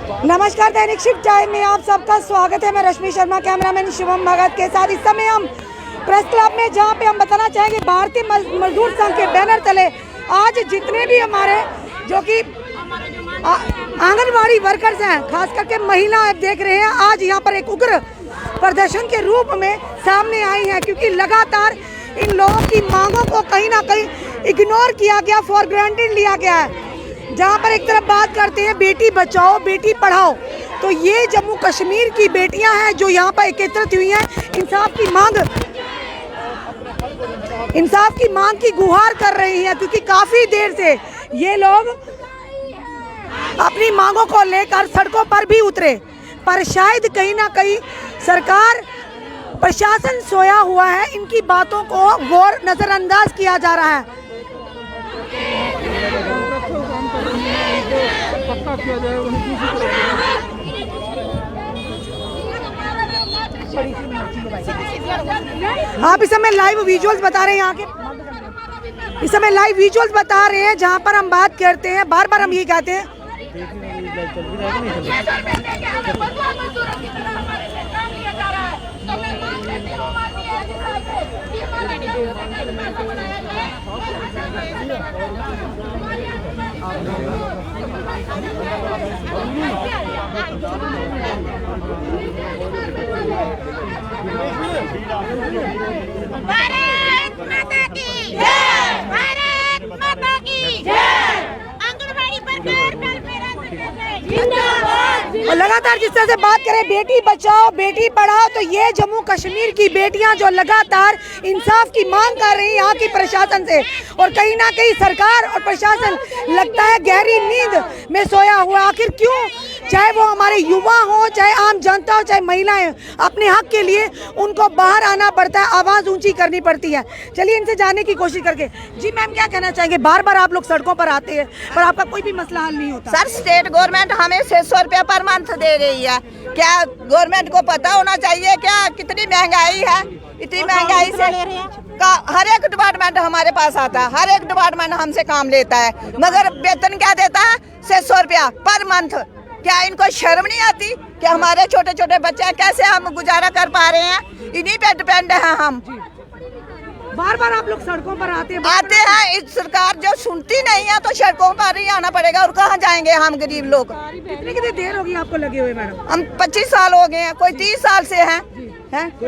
नमस्कार, दैनिक shift time में आप सबका स्वागत है। मैं रश्मि शर्मा, कैमरामैन शिवम भगत के साथ। इस समय हम प्रेस क्लब में, जहां पे हम बताना चाहेंगे भारतीय मजदूर संघ के बैनर तले आज जितने भी हमारे जो कि आंगनबाड़ी वर्कर्स हैं, खास करके महिला देख रहे हैं, आज यहाँ पर एक उग्र प्रदर्शन के रूप में सामने आई हैं, क्योंकि लगातार इन लोगों की मांगों को कहीं ना कहीं इग्नोर किया गया, फॉर ग्रांटेड लिया गया है। जहाँ पर एक तरफ बात करते हैं बेटी बचाओ बेटी पढ़ाओ, तो ये जम्मू कश्मीर की बेटियां हैं जो यहाँ पर एकत्रित हुई हैं, इंसाफ की मांग की गुहार कर रही हैं, क्योंकि काफ़ी देर से ये लोग अपनी मांगों को लेकर सड़कों पर भी उतरे, पर शायद कहीं ना कहीं सरकार प्रशासन सोया हुआ है, इनकी बातों को गौर नज़रअंदाज किया जा रहा है। आप इस समय लाइव विजुअल्स बता रहे हैं, यहाँ के इस समय लाइव विजुअल्स बता रहे हैं, जहाँ पर हम बात करते हैं, बार बार हम ये कहते हैं भारत माता की जय, भारत माता की जय। आंगनबाड़ी और लगातार जिस तरह से बात करें बेटी बचाओ बेटी पढ़ाओ, तो ये जम्मू कश्मीर की बेटियां जो लगातार इंसाफ की मांग कर रही हैं यहाँ की प्रशासन से, और कहीं ना कहीं सरकार और प्रशासन लगता है गहरी नींद में सोया हुआ। आखिर क्यों? चाहे वो हमारे युवा हो, चाहे आम जनता हो, चाहे महिलाएं, अपने हक के लिए उनको बाहर आना पड़ता है, आवाज़ ऊंची करनी पड़ती है। चलिए इनसे जानने की कोशिश करके। जी मैम, क्या कहना चाहेंगे? बार बार आप लोग सड़कों पर आते हैं पर आपका कोई भी मसला हल नहीं होता। सर, स्टेट गवर्नमेंट हमें 600 रुपया पर मंथ दे रही है। क्या गवर्नमेंट को पता होना चाहिए क्या कितनी महंगाई है? इतनी महंगाई से हर एक डिपार्टमेंट हमारे पास आता है, हर एक डिपार्टमेंट हमसे काम लेता है, मगर वेतन क्या देता है? 600 रुपया पर मंथ। क्या इनको शर्म नहीं आती कि हमारे छोटे छोटे बच्चे कैसे हम गुजारा कर पा रहे हैं? इन्हीं पे डिपेंड है हम। बार बार आप लोग सड़कों पर आते हैं, इस सरकार जो सुनती नहीं है तो सड़कों पर ही आना पड़ेगा, और कहाँ जाएंगे हम गरीब लोग? कितनी देर होगी आपको लगे हुए मैडम? हम 25 साल हो गए हैं, कोई 30 साल से हैं।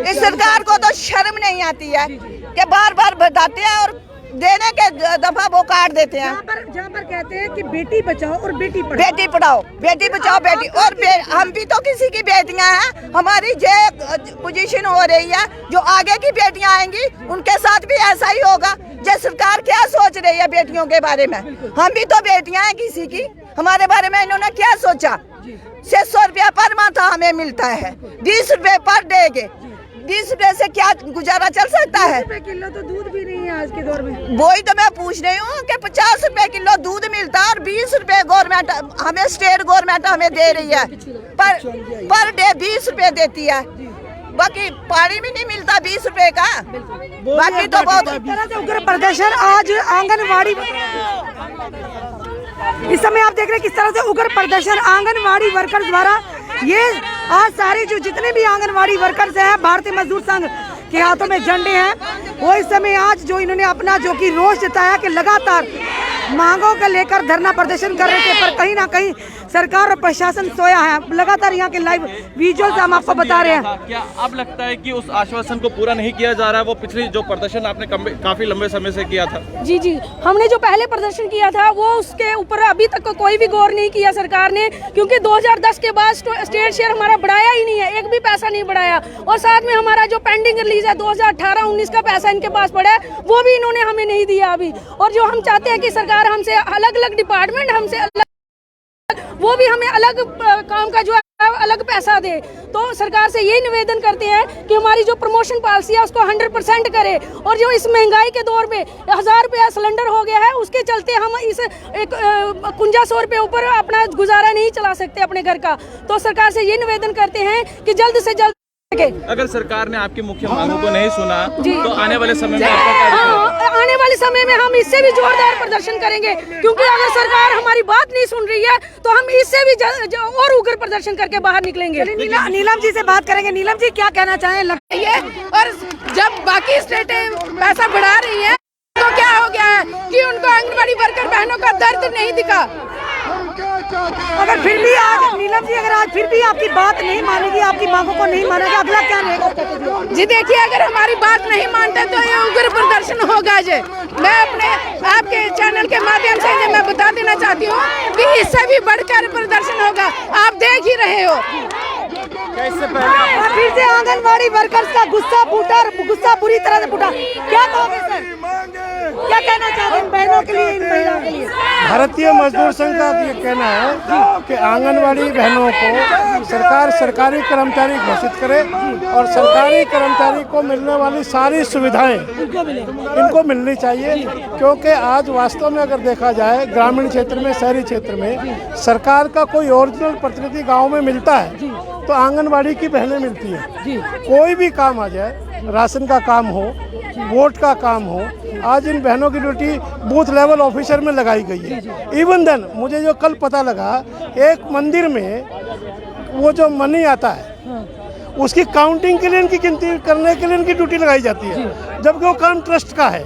इस सरकार को तो शर्म नहीं आती है कि बार बार बताते हैं और देने के दफा वो काट देते हैं। जहाँ पर कहते हैं कि बेटी बचाओ और बेटी पढ़ाओ, बेटी पढ़ाओ बेटी बचाओ बेटी, और हम भी तो किसी की बेटियां हैं। हमारी जो पोजीशन हो रही है, जो आगे की बेटियां आएंगी उनके साथ भी ऐसा ही होगा। जो सरकार क्या सोच रही है बेटियों के बारे में? हम भी तो बेटियां हैं किसी की, हमारे बारे में इन्होंने क्या सोचा? 600 रुपया पर मंथ हमें मिलता है, 20 रुपए पर डे के। 20 रुपए से क्या गुजारा चल सकता है? 20 रुपए किलो तो दूध भी नहीं है आज के दौर में। वही तो मैं पूछ रही हूँ कि 50 रुपए किलो दूध मिलता है और 20 रुपए गवर्नमेंट हमें, स्टेट गवर्नमेंट हमें दे रही है, पर डे 20 रुपए देती है। बाकी पानी भी नहीं मिलता 20 रुपए का। बाकी तो बहुत तरह से उग्र प्रदर्शन आज आंगनवाड़ी, इस समय आप देख रहे हैं किस तरह से उग्र प्रदर्शन आंगनवाड़ी वर्कर्स द्वारा। ये आज सारे जो जितने भी आंगनवाड़ी वर्कर्स हैं, भारतीय मजदूर संघ के हाथों में झंडे हैं, वो इस समय आज जो इन्होंने अपना जो कि रोष जताया कि लगातार मांगों को लेकर धरना प्रदर्शन कर रहे थे, पर कहीं ना कहीं सरकार और प्रशासन सोया है। लगातार यहाँ के लाइव विजुअल्स हम आपको बता रहे हैं। क्या अब लगता है कि उस आश्वासन को पूरा नहीं किया जा रहा है? वो पिछले जो प्रदर्शन आपने काफी लंबे समय से किया था। जी, हमने जो पहले प्रदर्शन किया था वो उसके ऊपर अभी तक कोई भी गौर नहीं किया सरकार ने, क्योंकि 2010 के बाद स्टेट शेयर हमारा बढ़ाया ही नहीं है, एक भी पैसा नहीं बढ़ाया। और साथ में हमारा जो पेंडिंग रिलीज है 2018-19 का पैसा इनके पास पड़ा है, वो भी इन्होंने हमें नहीं दिया अभी। और जो हम चाहते हैं कि सरकार हमसे अलग अलग डिपार्टमेंट हमसे अलग, वो भी हमें अलग काम का जो है अलग पैसा दे। तो सरकार से यही निवेदन करते हैं कि हमारी जो प्रमोशन पॉलिसी है उसको 100% करे, और जो इस महंगाई के दौर में 1000 रुपया सिलेंडर हो गया है, उसके चलते हम इस एक 5100 रुपये ऊपर अपना गुजारा नहीं चला सकते अपने घर का। तो सरकार से ये निवेदन करते हैं कि जल्द से जल्द अगर सरकार ने आपकी मुख्य मांगों को नहीं सुना जी। तो आने वाले समय में आपका क्या हाँ, आने वाले समय में हम इससे भी जोरदार प्रदर्शन करेंगे, क्योंकि अगर सरकार हमारी बात नहीं सुन रही है तो हम इससे भी और उग्र प्रदर्शन करके बाहर निकलेंगे। नीलम जी से बात करेंगे। नीलम जी क्या कहना चाहें? और जब बाकी स्टेटें पैसा बढ़ा रही हैं तो क्या हो गया है कि उनको आंगनबाड़ी वर्कर बहनों का दर्द नहीं दिखा। अगर फिर भी आज नीलम जी अगर आज फिर भी आपकी बात नहीं मानेगी, आपकी मांगों को नहीं मानेगी, अगला क्या रहेगा? जी देखिए, अगर हमारी बात नहीं मानते तो ये उग्र प्रदर्शन होगा। जी मैं अपने आपके चैनल के माध्यम से मैं बता देना चाहती हूँ कि इससे भी बढ़कर प्रदर्शन होगा, आप देख ही रहे हो। इससे पहले फिर से आंगनबाड़ी वर्कर्स का गुस्सा फूटा, गुस्सा बुरी तरह से फूटा। क्या कहोगे सर? क्या कहना चाहते हैं बहनों के लिए, इन महिलाओं के लिए? भारतीय मजदूर संघ का ये कहना है कि आंगनवाड़ी बहनों को सरकार सरकारी कर्मचारी घोषित करे और सरकारी कर्मचारी को मिलने वाली सारी सुविधाएं इनको मिलनी चाहिए, क्योंकि आज वास्तव में अगर देखा जाए ग्रामीण क्षेत्र में, शहरी क्षेत्र में सरकार का कोई ओरिजिनल प्रतिनिधि गांव में मिलता है तो आंगनवाड़ी की बहनें मिलती हैं। कोई भी काम आ जाए, राशन का काम हो, वोट का काम हो, आज इन बहनों की ड्यूटी बूथ लेवल ऑफिसर में लगाई गई है। इवन देन मुझे जो कल पता लगा, एक मंदिर में वो जो मनी आता है उसकी काउंटिंग के लिए, इनकी गिनती करने के लिए इनकी ड्यूटी लगाई जाती है, जबकि वो काम ट्रस्ट का है।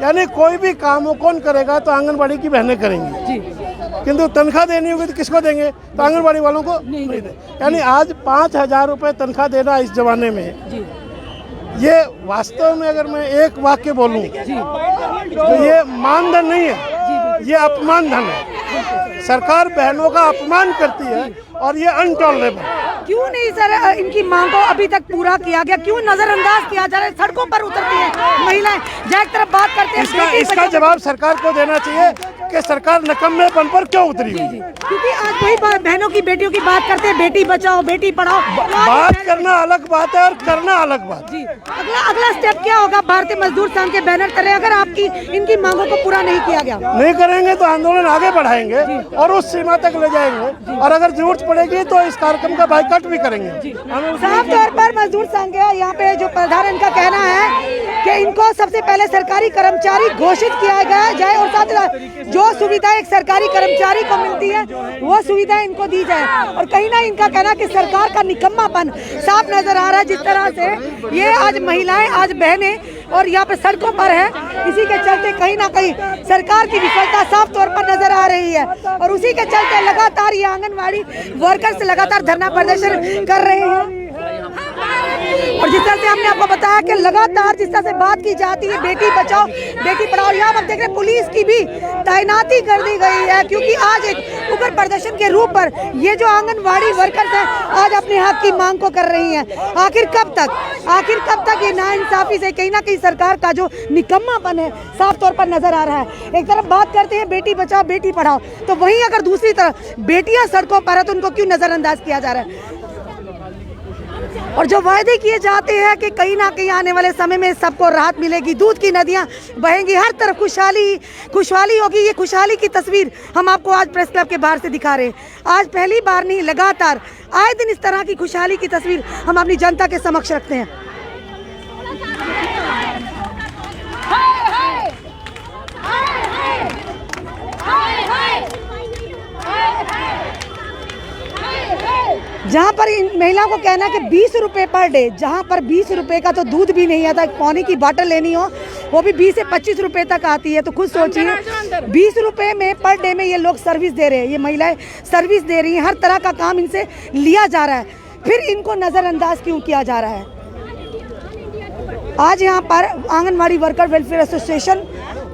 यानी कोई भी काम हो कौन करेगा तो आंगनबाड़ी की बहनें करेंगी, किंतु तनख्वाह देनी होगी तो किसको देंगे? तो आंगनबाड़ी वालों को नहीं दे। यानी आज 5,000 रुपये तनख्वाह देना इस जमाने में, ये वास्तव में अगर मैं एक वाक्य बोलूं तो ये मानधन नहीं है, ये अपमान धन है। सरकार बहनों का अपमान करती है और ये अनटॉलरेबल। क्यों नहीं सर इनकी मांग को अभी तक पूरा किया गया? क्यों नजरअंदाज किया जा रहा है? सड़कों पर उतरती है महिलाएं, जहाँ एक तरफ बात करते हैं। इसका जवाब सरकार को देना चाहिए कि सरकार नकम्मेपन पर क्यों उतरी हुई। क्योंकि आज वही बहनों की, बेटियों की बात करते हैं, बेटी बचाओ बेटी पढ़ाओ। बात करना अलग बात है और करना अलग बात। अगला स्टेप क्या होगा? भारतीय मजदूर संघ के बैनर तले अगर आपकी इनकी मांगों को पूरा नहीं किया गया, नहीं करेंगे तो आंदोलन आगे बढ़ाएंगे और उस सीमा तक ले जाएंगे, और अगर जरूरत पड़ेगी तो इस कार्यक्रम का बाइकआउट भी करेंगे। साफ तौर पर मजदूर संघ है यहाँ पे, जो प्रधान इनका कहना है कि इनको सबसे पहले सरकारी कर्मचारी घोषित किया जाए और साथ ही जो सुविधा एक सरकारी कर्मचारी को मिलती है वो सुविधा इनको दी जाए। और कहीं ना इनका कहना कि सरकार का निकम्मापन साफ नजर आ रहा है, जिस तरह से ये आज महिलाएं, आज बहनें और यहाँ पे सड़कों पर है, इसी के चलते कहीं ना कहीं सरकार की विफलता साफ तौर पर नजर आ रही है। और उसी के चलते लगातार ये आंगनबाड़ी वर्कर्स लगातार धरना प्रदर्शन कर रहे हैं। और जिस तरह से हमने आपको बताया कि लगातार जिस तरह से बात की जाती है बेटी बचाओ बेटी पढ़ाओ, यहाँ आप देख रहे हैं पुलिस की भी तैनाती कर दी गई है, क्योंकि आज एक उग्र प्रदर्शन के रूप पर ये जो आंगनबाड़ी वर्कर्स हैं आज अपने हक की मांग को कर रही हैं। आखिर कब तक ये नाइंसाफी से कहीं ना कहीं सरकार का जो निकम्मापन है साफ तौर पर नजर आ रहा है। एक तरफ बात करते हैं बेटी बचाओ बेटी पढ़ाओ, तो वहीं अगर दूसरी तरफ बेटियां सड़कों पर है तो उनको क्यों नजरअंदाज किया जा रहा है? और जो वायदे किए जाते हैं कि कहीं ना कहीं आने वाले समय में सबको राहत मिलेगी, दूध की नदियां बहेंगी, हर तरफ खुशहाली होगी, ये खुशहाली की तस्वीर हम आपको आज प्रेस क्लब के बाहर से दिखा रहे हैं। आज पहली बार नहीं, लगातार आए दिन इस तरह की खुशहाली की तस्वीर हम अपनी जनता के समक्ष रखते हैं। जहाँ पर इन महिलाओं को कहना है कि 20 रुपये पर डे, जहाँ पर 20 रुपये का तो दूध भी नहीं आता, पानी की बोतल लेनी हो वो भी 20 से 25 रुपये तक आती है। तो खुद सोचिए 20 रुपये में पर डे में ये लोग सर्विस दे रहे हैं, ये महिलाएं सर्विस दे रही हैं, हर तरह का काम इनसे लिया जा रहा है, फिर इनको नज़रअंदाज क्यों किया जा रहा है? आज यहाँ पर आंगनबाड़ी वर्कर वेलफेयर एसोसिएशन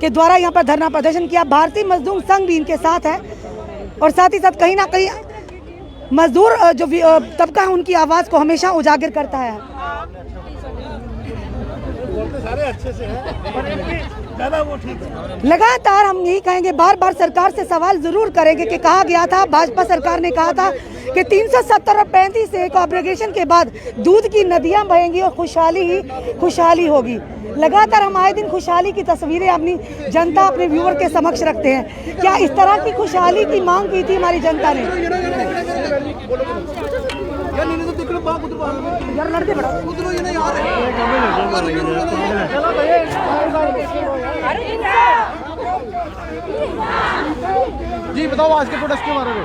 के द्वारा यहाँ पर धरना प्रदर्शन किया, भारतीय मजदूर संघ भी इनके साथ है और साथ ही साथ कहीं ना कहीं मजदूर जो तबका है उनकी आवाज़ को हमेशा उजागर करता है। लगातार हम यही कहेंगे, बार बार सरकार से सवाल जरूर करेंगे कि कहा गया था, भाजपा सरकार ने कहा था कि 370 और 35 ए को एब्रोगेशन के बाद दूध की नदियां बहेंगी और खुशहाली ही खुशहाली होगी। लगातार हम आए दिन खुशहाली की तस्वीरें अपनी जनता, अपने व्यूअर के समक्ष रखते हैं। क्या इस तरह की खुशहाली की मांग की थी हमारी जनता ने? यार लड़के बड़ा जी बताओ आज के प्रोटेस्ट के बारे में।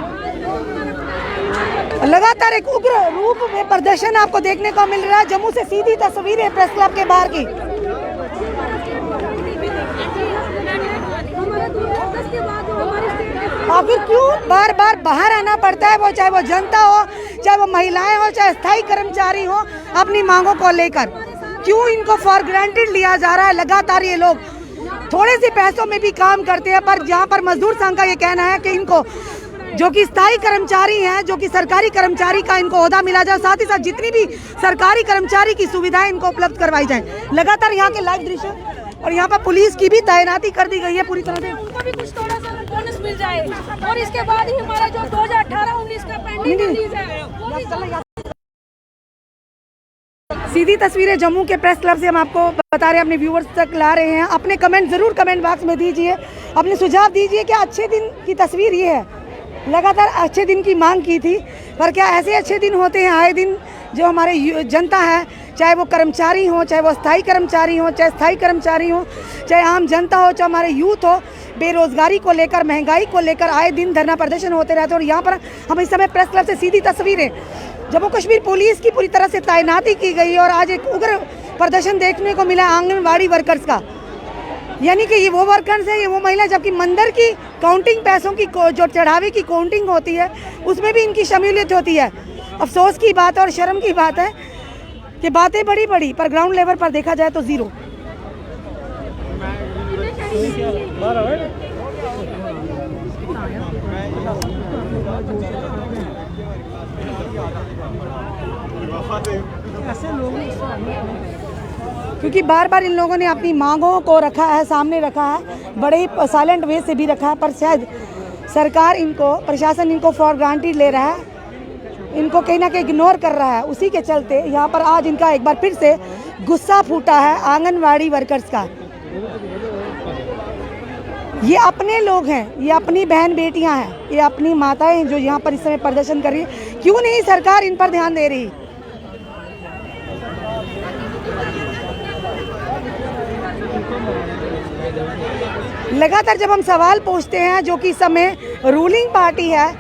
लगातार एक उग्र रूप में प्रदर्शन आपको देखने को मिल रहा है। जम्मू से सीधी तस्वीर है प्रेस क्लब के बाहर की। आखिर क्यों बार बार बाहर आना पड़ता है, वो चाहे वो जनता हो, चाहे वो महिलाएं हो, चाहे स्थायी कर्मचारी हो, अपनी मांगों को लेकर क्यों इनको फॉर ग्रांटेड लिया जा रहा है। लगातार ये लोग थोड़े से पैसों में भी काम करते हैं, पर जहाँ पर मजदूर संघ का ये कहना है कि इनको जो कि स्थायी कर्मचारी हैं, जो कि सरकारी कर्मचारी का इनको ओहदा मिला जाए, साथ ही साथ जितनी भी सरकारी कर्मचारी की सुविधाएं इनको उपलब्ध करवाई जाए। लगातार यहाँ के लाइव दृश्य और यहाँ पर पुलिस की भी तैनाती कर दी गई है पूरी तरह से। उनको भी कुछ थोड़ा सा बोनस मिल जाए और इसके बाद ही हमारा जो 2018-19 का पेंडिंग रिलीज है वो भी सीधी तस्वीरें जम्मू के प्रेस क्लब से हम आपको बता रहे हैं, अपने व्यूअर्स तक ला रहे हैं। अपने कमेंट जरूर कमेंट बॉक्स में दीजिए, अपने सुझाव दीजिए कि अच्छे दिन की तस्वीर ये है। लगातार अच्छे दिन की मांग की थी, पर क्या ऐसे अच्छे दिन होते हैं आए दिन? जो हमारे जनता है, चाहे वो कर्मचारी हो, चाहे वो स्थायी कर्मचारी हो, चाहे स्थायी कर्मचारी हो, चाहे आम जनता हो, चाहे हमारे यूथ हो, बेरोजगारी को लेकर, महंगाई को लेकर आए दिन धरना प्रदर्शन होते रहते हैं। और यहाँ पर हम इस समय प्रेस क्लब से सीधी तस्वीरें, जम्मू कश्मीर पुलिस की पूरी तरह से तैनाती की गई है और आज एक उग्र प्रदर्शन देखने को मिला आंगनवाड़ी वर्कर्स का। यानी कि ये वो वर्कर्स हैं, ये वो महिला, जबकि मंदिर की काउंटिंग, पैसों की जो चढ़ावे की काउंटिंग होती है उसमें भी इनकी शमूलियत होती है। अफसोस की बात है और शर्म की बात है कि बातें बड़ी बड़ी पर ग्राउंड लेवल पर देखा जाए तो जीरो। क्योंकि बार बार इन लोगों ने अपनी मांगों को रखा है, सामने रखा है, बड़े ही साइलेंट वे से भी रखा है, पर शायद सरकार इनको, प्रशासन इनको फॉर ग्रांटेड ले रहा है, इनको कहीं ना कहीं इग्नोर कर रहा है। उसी के चलते यहाँ पर आज इनका एक बार फिर से गुस्सा फूटा है आंगनवाड़ी वर्कर्स का। ये अपने लोग हैं, ये अपनी बहन बेटियां हैं, ये अपनी माताएं जो यहाँ पर इस समय प्रदर्शन कर रही है। क्यों नहीं सरकार इन पर ध्यान दे रही? लगातार जब हम सवाल पूछते हैं, जो कि इस समय रूलिंग पार्टी है,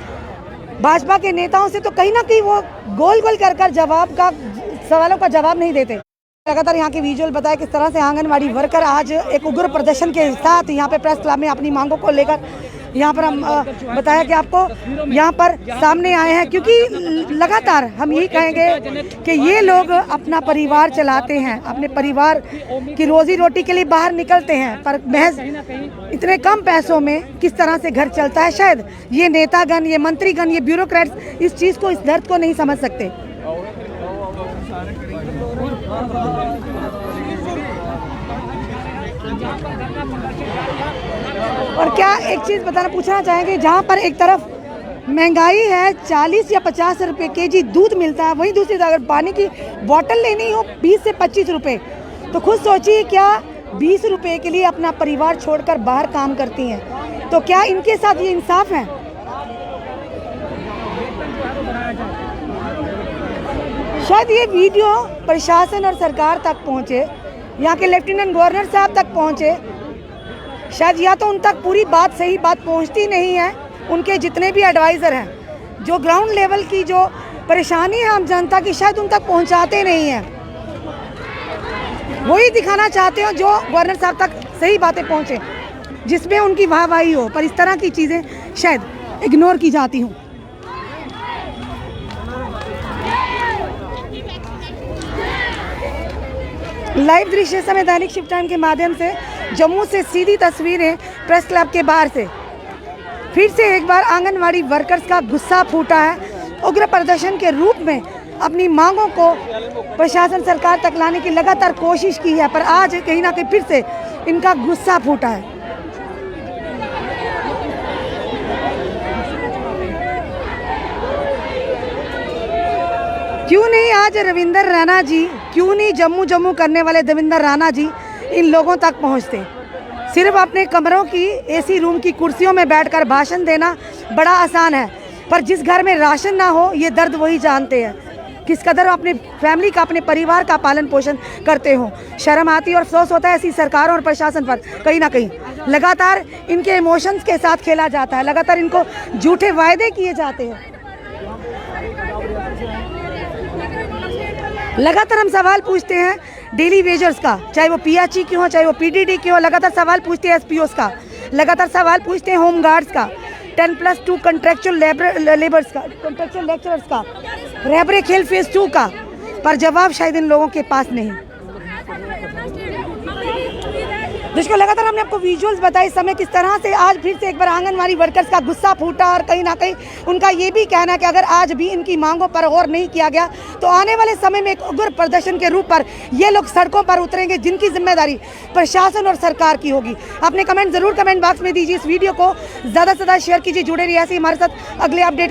भाजपा के नेताओं से, तो कहीं ना कहीं वो गोल गोल कर सवालों का जवाब नहीं देते। लगातार यहाँ के विजुअल बताया किस तरह से आंगनवाड़ी वर्कर आज एक उग्र प्रदर्शन के साथ यहाँ पे प्रेस क्लब में अपनी मांगों को लेकर यहाँ पर हम बताया कि आपको यहाँ पर सामने आए हैं, क्योंकि लगातार हम यही कहेंगे कि ये लोग अपना परिवार चलाते हैं, अपने परिवार की रोजी रोटी के लिए बाहर निकलते हैं, पर महज इतने कम पैसों में किस तरह से घर चलता है, शायद ये नेतागण, ये मंत्रीगण, ये ब्यूरोक्रेट्स इस चीज़ को, इस दर्द को नहीं समझ सकते। और क्या एक चीज़ पूछना चाहेंगे, जहाँ पर एक तरफ महंगाई है, 40 या 50 रुपये केजी दूध मिलता है, वहीं दूसरी तरफ अगर पानी की बोतल लेनी हो 20 से 25 रुपये, तो खुद सोचिए क्या 20 रुपये के लिए अपना परिवार छोड़कर बाहर काम करती हैं, तो क्या इनके साथ ये इंसाफ है? शायद ये वीडियो प्रशासन और सरकार तक पहुँचे, यहाँ के लेफ्टिनेंट गवर्नर साहब तक पहुँचे, शायद या तो उन तक पूरी बात, सही बात पहुँचती नहीं है। उनके जितने भी एडवाइज़र हैं, जो ग्राउंड लेवल की जो परेशानी है आम जनता की, शायद उन तक पहुँचाते नहीं हैं। वही दिखाना चाहते हो जो गवर्नर साहब तक सही बातें पहुँचे, जिसमें उनकी वाहवाही हो, पर इस तरह की चीज़ें शायद इग्नोर की जाती हूँ। लाइव दृश्य समय दैनिक शिफ्ट टाइम के माध्यम से जम्मू से सीधी तस्वीरें प्रेस क्लब के बाहर से। फिर से एक बार आंगनवाड़ी वर्कर्स का गुस्सा फूटा है। उग्र प्रदर्शन के रूप में अपनी मांगों को प्रशासन, सरकार तक लाने की लगातार कोशिश की है, पर आज कहीं ना कहीं फिर से इनका गुस्सा फूटा है। क्यों नहीं आज रविंदर राणा जी, क्यों नहीं जम्मू करने वाले देवेंद्र राणा जी इन लोगों तक पहुंचते? सिर्फ अपने कमरों की एसी रूम की कुर्सियों में बैठकर भाषण देना बड़ा आसान है, पर जिस घर में राशन ना हो, ये दर्द वही जानते हैं किस कदर अपने फैमिली का, अपने परिवार का पालन पोषण करते हो। शर्म आती है और अफसोस होता है ऐसी सरकारों और प्रशासन पर। कहीं ना कहीं लगातार इनके इमोशंस के साथ खेला जाता है, लगातार इनको झूठे वायदे किए जाते हैं। लगातार हम सवाल पूछते हैं डेली वेजर्स का, चाहे वो पीएचई की हो, चाहे वो पीडीडी की हो, लगातार सवाल पूछते हैं एसपीओस का, लगातार सवाल पूछते हैं होम गार्ड्स का, 10+2 कॉन्ट्रेक्चुअल लेबर्स का, कॉन्ट्रेक्चुअल लेक्चरर्स का, रैबरे खेल फेज 2 का, पर जवाब शायद इन लोगों के पास नहीं। जिसको लगातार हमने आपको विजुअल्स बताए इस समय किस तरह से आज फिर से एक बार आंगनवाड़ी वर्कर्स का गुस्सा फूटा और कहीं ना कहीं उनका ये भी कहना है कि अगर आज भी इनकी मांगों पर गौर नहीं किया गया तो आने वाले समय में एक उग्र प्रदर्शन के रूप पर ये लोग सड़कों पर उतरेंगे, जिनकी जिम्मेदारी प्रशासन और सरकार की होगी। अपने कमेंट जरूर कमेंट बॉक्स में दीजिए, इस वीडियो को ज़्यादा से ज़्यादा शेयर कीजिए, जुड़े रहिए ऐसे हमारे साथ अगले अपडेट